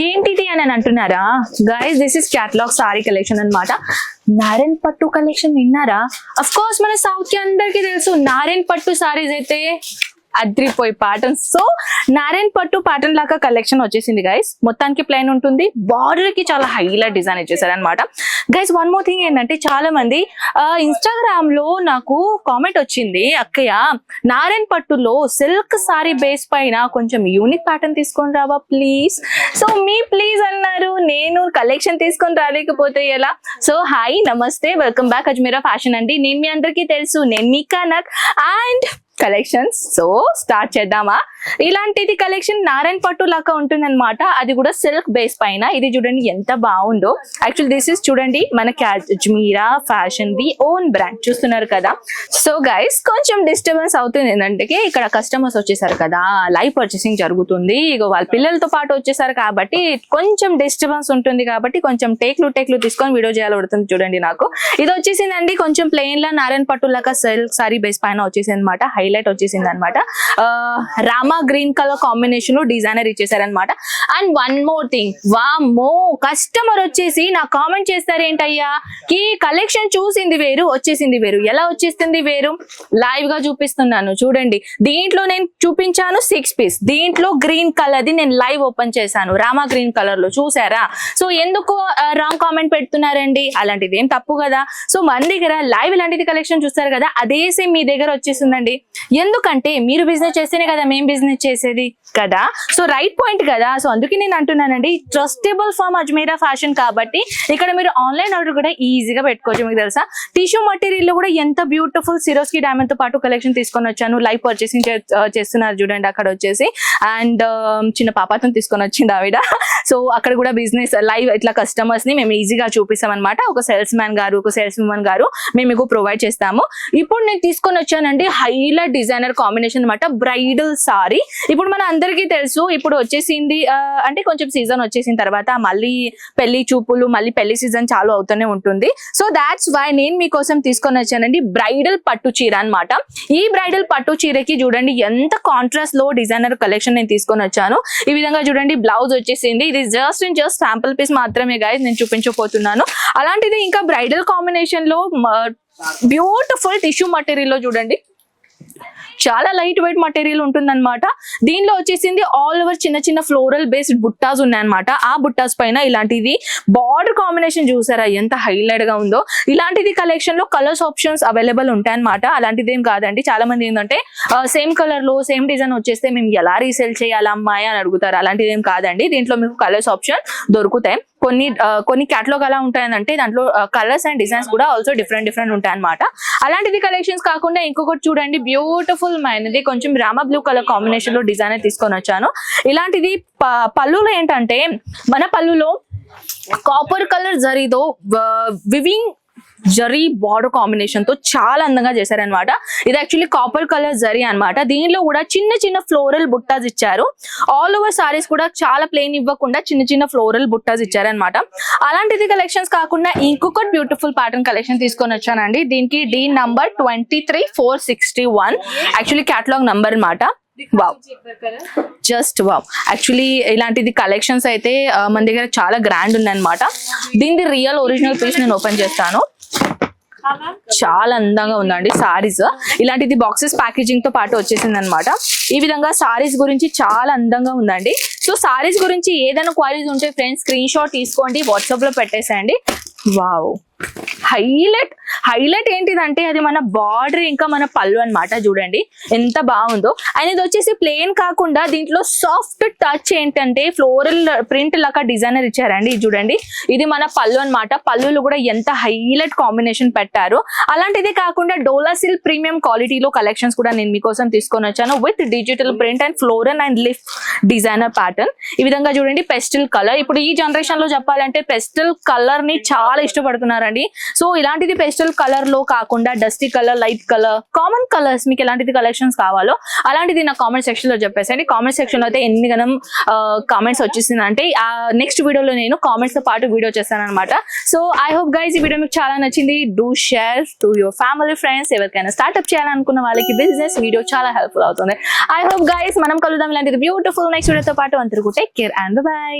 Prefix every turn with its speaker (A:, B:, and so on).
A: ఏంటిది అని అంటున్నారా guys, this is catalogue sorry collection అన్నమాట. నారాయణ్ పట్టు కలెక్షన్ విన్నారా? అఫ్ కోర్స్ మన సౌత్ కి అందరికి తెలుసు నారాయణ్ పట్టు సారీస్ అయితే అద్రిపోయి ప్యాటర్న్. సో నారాయణ్ పట్టు ప్యాటర్న్ లాగా కలెక్షన్ వచ్చేసింది గైస్. మొత్తానికి ప్లెయిన్ ఉంటుంది, బార్డర్ కి చాలా హైలైట్ డిజైన్ ఇచ్చేసారు అనమాట గైస్. వన్ మోర్ థింగ్ ఏంటంటే, చాలా మంది ఇన్స్టాగ్రామ్ లో నాకు కామెంట్ వచ్చింది, అక్కయ్య నారాయణ్ పట్టులో సిల్క్ సారీ బేస్ పైన కొంచెం యూనిక్ ప్యాటర్న్ తీసుకొని రావా ప్లీజ్. సో మీ ప్లీజ్ అన్నారు, నేను కలెక్షన్ తీసుకొని రాలేకపోతే ఎలా? సో హాయ్ నమస్తే, వెల్కమ్ బ్యాక్ అజ్మీరా ఫ్యాషన్ అండి. నేను మీ అందరికీ తెలుసు, నేను మీ Kanak and collections. So start చేద్దామా? ఇలాంటిది కలెక్షన్ నారాయణ్ పట్టు లాగా ఉంటుంది అనమాట, అది కూడా సిల్క్ బేస్ పైన. ఇది చూడండి ఎంత బాగుందో. యాక్చువల్ దిస్ ఇస్ చూడండి మన Ajmeera fashion the own brand, చూస్తున్నారు కదా. సో గైస్ కొంచెం డిస్టర్బెన్స్ అవుతుంది ఏంటంటే, ఇక్కడ కస్టమర్స్ వచ్చేసారు కదా, లైవ్ పర్చేసింగ్ జరుగుతుంది, ఇక వాళ్ళ పిల్లలతో పాటు వచ్చేసారు కాబట్టి కొంచెం డిస్టర్బెన్స్ ఉంటుంది, కాబట్టి కొంచెం టేక్లు తీసుకొని వీడియో చేయాలి పడుతుంది. చూడండి నాకు ఇది వచ్చేసిందండి, కొంచెం ప్లెయిన్ లా నారాయణ్ పట్టు లాగా సిల్క్ సారీ బేస్ పైన వచ్చేసింది అనమాట, హైలైట్ వచ్చేసింది అనమాట. రామా గ్రీన్ కలర్ కాంబినేషన్ లో డిజైనర్ ఇచ్చేసారనమాట. అండ్ వన్ మోర్ థింగ్, వామ్మో కస్టమర్ వచ్చేసి నా కామెంట్ చేస్తారు, ఏంటయ్యా ఈ కలెక్షన్ చూసింది వేరు వచ్చేసింది వేరు. ఎలా వచ్చేసింది వేరు? లైవ్ గా చూపిస్తున్నాను చూడండి. దీంట్లో నేను చూపించాను 6 పీస్, దీంట్లో గ్రీన్ కలర్ ది నేను లైవ్ ఓపెన్ చేశాను రామా గ్రీన్ కలర్ లో, చూసారా? సో ఎందుకు రాంగ్ కామెంట్ పెడుతున్నారండి? అలాంటిది ఏం తప్పు కదా. సో మన దగ్గర లైవ్ ఇలాంటిది కలెక్షన్ చూస్తారు కదా, అదే సేమ్ మీ దగ్గర వచ్చేసిందండి. ఎందుకంటే మీరు బిజినెస్ చేస్తేనే కదా మేము బిజినెస్ చేసేది కదా. సో రైట్ పాయింట్ కదా. సో అందుకే నేను అంటున్నానండి, ట్రస్టబుల్ ఫర్మ్ అజ్మీరా ఫ్యాషన్ కాబట్టి ఇక్కడ మీరు ఆన్లైన్ ఆర్డర్ కూడా ఈజీగా పెట్టుకోవచ్చు. మీకు తెలుసా, టిష్యూ మటీరియల్ లో కూడా ఎంత బ్యూటిఫుల్ సిరోస్కి డైమండ్ తో పాటు కలెక్షన్ తీసుకొని వచ్చాను. లైవ్ పర్చేసింగ్ చేస్తున్నారు చూడండి అక్కడ వచ్చేసి. అండ్ చిన్న పాపతో తీసుకొని వచ్చింది ఆవిడ. సో అక్కడ కూడా బిజినెస్ లైవ్ ఇట్లా కస్టమర్స్ ని మేము ఈజీగా చూపిస్తాం అనమాట. ఒక సేల్స్ మ్యాన్ గారు, ఒక సేల్స్ ఉమెన్ గారు మేము మీకు ప్రొవైడ్ చేస్తాము. ఇప్పుడు నేను తీసుకొని వచ్చానండి హైలైట్ డిజైనర్ కాంబినేషన్ అనమాట, బ్రైడల్ సారీ. ఇప్పుడు మన అందరికీ తెలుసు, ఇప్పుడు వచ్చేసింది అంటే కొంచెం సీజన్ వచ్చేసిన తర్వాత మళ్ళీ పెళ్లి చూపులు, మళ్ళీ పెళ్లి సీజన్ చాలు అవుతూనే ఉంటుంది. సో దాట్స్ వై నేను మీకోసం తీసుకొని వచ్చానండి బ్రైడల్ పట్టు చీర అనమాట. ఈ బ్రైడల్ పట్టు చీరకి చూడండి ఎంత కాంట్రాస్ట్ లో డిజైనర్ కలెక్షన్ నేను తీసుకొని వచ్చాను. ఈ విధంగా చూడండి బ్లౌజ్ వచ్చేసింది. ఇది జస్ట్ శాంపుల్ పీస్ మాత్రమే గైస్, నేను చూపించబోతున్నాను. అలాంటిది ఇంకా బ్రైడల్ కాంబినేషన్ లో బ్యూటిఫుల్ టిష్యూ మటీరియల్ లో చూడండి చాలా లైట్ వెయిట్ మటీరియల్ ఉంటుంది అనమాట. దీనిలో వచ్చేసింది ఆల్ ఓవర్ చిన్న చిన్న ఫ్లోరల్ బేస్డ్ బుట్టాస్ ఉన్నాయన్నమాట. ఆ బుట్టాస్ పైన ఇలాంటిది బార్డర్ కాంబినేషన్ చూసారా ఎంత హైలైట్ గా ఉందో. ఇలాంటిది కలెక్షన్ లో కలర్స్ ఆప్షన్స్ అవైలబుల్ ఉంటాయన్నమాట. అలాంటిది ఏం కాదండి, చాలా మంది ఏంటంటే సేమ్ కలర్ లో సేమ్ డిజైన్ వచ్చేస్తే మేము ఎలా రీసేల్ చేయాలా అమ్మాయి అని అడుగుతారు. అలాంటిది ఏం కాదండి, దీంట్లో మీకు కలర్స్ ఆప్షన్ దొరుకుతాయి. కొన్ని క్యాటలాగ్ అలా ఉంటాయంటే దాంట్లో కలర్స్ అండ్ డిజైన్స్ కూడా ఆల్సో డిఫరెంట్ ఉంటాయి అనమాట. అలాంటిది కలెక్షన్స్ కాకుండా ఇంకొకటి చూడండి, బ్యూటిఫుల్ మైనది కొంచెం రామా బ్లూ కలర్ కాంబినేషన్ లో డిజైన్ తీసుకొని వచ్చాను. ఇలాంటిది పళ్ళులో ఏంటంటే, మన పళ్ళులో కాపర్ కలర్ జరీతో వివింగ్ జరీ బార్డర్ కాంబినేషన్ తో చాలా అందంగా చేశారనమాట. ఇది యాక్చువల్లీ కాపర్ కలర్ జరీ అనమాట. దీనిలో కూడా చిన్న చిన్న ఫ్లోరల్ బుట్టాస్ ఇచ్చారు. ఆల్ ఓవర్ సారీస్ కూడా చాలా ప్లెయిన్ ఇవ్వకుండా చిన్న చిన్న ఫ్లోరల్ బుట్టాస్ ఇచ్చారనమాట. అలాంటిది కలెక్షన్స్ కాకుండా ఇంకొకటి బ్యూటిఫుల్ ప్యాటర్న్ కలెక్షన్ తీసుకొని వచ్చానండి. దీనికి D number 23461 actually catalogue number అనమాట. Wow, just wow. యాక్చువల్లీ ఇలాంటిది కలెక్షన్స్ అయితే మన దగ్గర చాలా గ్రాండ్ ఉందన్నమాట. దీనిది రియల్ ఒరిజినల్ పీస్ నేను ఓపెన్ చేస్తాను. చాలా అందంగా ఉందండి సారీస్. ఇలాంటిది బాక్సెస్ ప్యాకేజింగ్ తో పాటు వచ్చేసింది అనమాట. ఈ విధంగా సారీస్ గురించి చాలా అందంగా ఉందండి. సో సారీస్ గురించి ఏదైనా క్వైరీస్ ఉంటే ఫ్రెండ్స్ స్క్రీన్ షాట్ తీసుకోండి, వాట్సాప్ లో పెట్టేసేయండి. వావ్, హైలైట్ ఏంటిదంటే అది మన బార్డర్ ఇంకా మన పళ్ళు అన్నమాట. చూడండి ఎంత బాగుందో. అండ్ ఇది వచ్చేసి ప్లెయిన్ కాకుండా దీంట్లో సాఫ్ట్ టచ్ ఏంటంటే ఫ్లోరల్ ప్రింట్ లాగా డిజైనర్ ఇచ్చారండి. చూడండి ఇది మన పళ్ళు అన్నమాట. పళ్ళులు కూడా ఎంత హైలైట్ కాంబినేషన్ పెట్టారు. అలాంటిది కాకుండా డోలా సిల్క్ ప్రీమియం క్వాలిటీలో కలెక్షన్స్ కూడా నేను మీకోసం తీసుకొని వచ్చాను with digital print and floral and lift designer pattern. ఈ విధంగా చూడండి పెస్టల్ కలర్. ఇప్పుడు ఈ జనరేషన్ లో చెప్పాలంటే పెస్టల్ కలర్ ని చాలా ఇష్టపడుతున్నారు చూడండి. సో ఇలాంటిది పేస్టల్ కలర్ లో కాకుండా dusty colour, light colour, common colours మీకు ఎలాంటిది కలెక్షన్స్ కావాలో అలాంటిది నా కామెంట్ సెక్షన్ లో చెప్పేసండి. కామెంట్ సెక్షన్ లో అయితే ఎన్ని గనం కామెంట్స్ వచ్చేసింది అంటే ఆ నెక్స్ట్ వీడియోలో నేను కామెంట్స్ తో పాటు వీడియో చేస్తాను అనమాట. సో ఐ హోప్ గైస్ ఈ వీడియో మీకు చాలా నచ్చింది. Do share to your family, friends. ఎవరికైనా స్టార్ట్అప్ చేయాలనుకున్న వాళ్ళకి బిజినెస్ వీడియో చాలా హెల్ప్ఫుల్ అవుతుంది. ఐ హోప్ గైస్ మనం కలుద్దాం ఇలాంటిది బ్యూటిఫుల్ నెక్స్ట్ వీడియోతో పాటు. అందరూ టేక్ కేర్ అండ్ బై.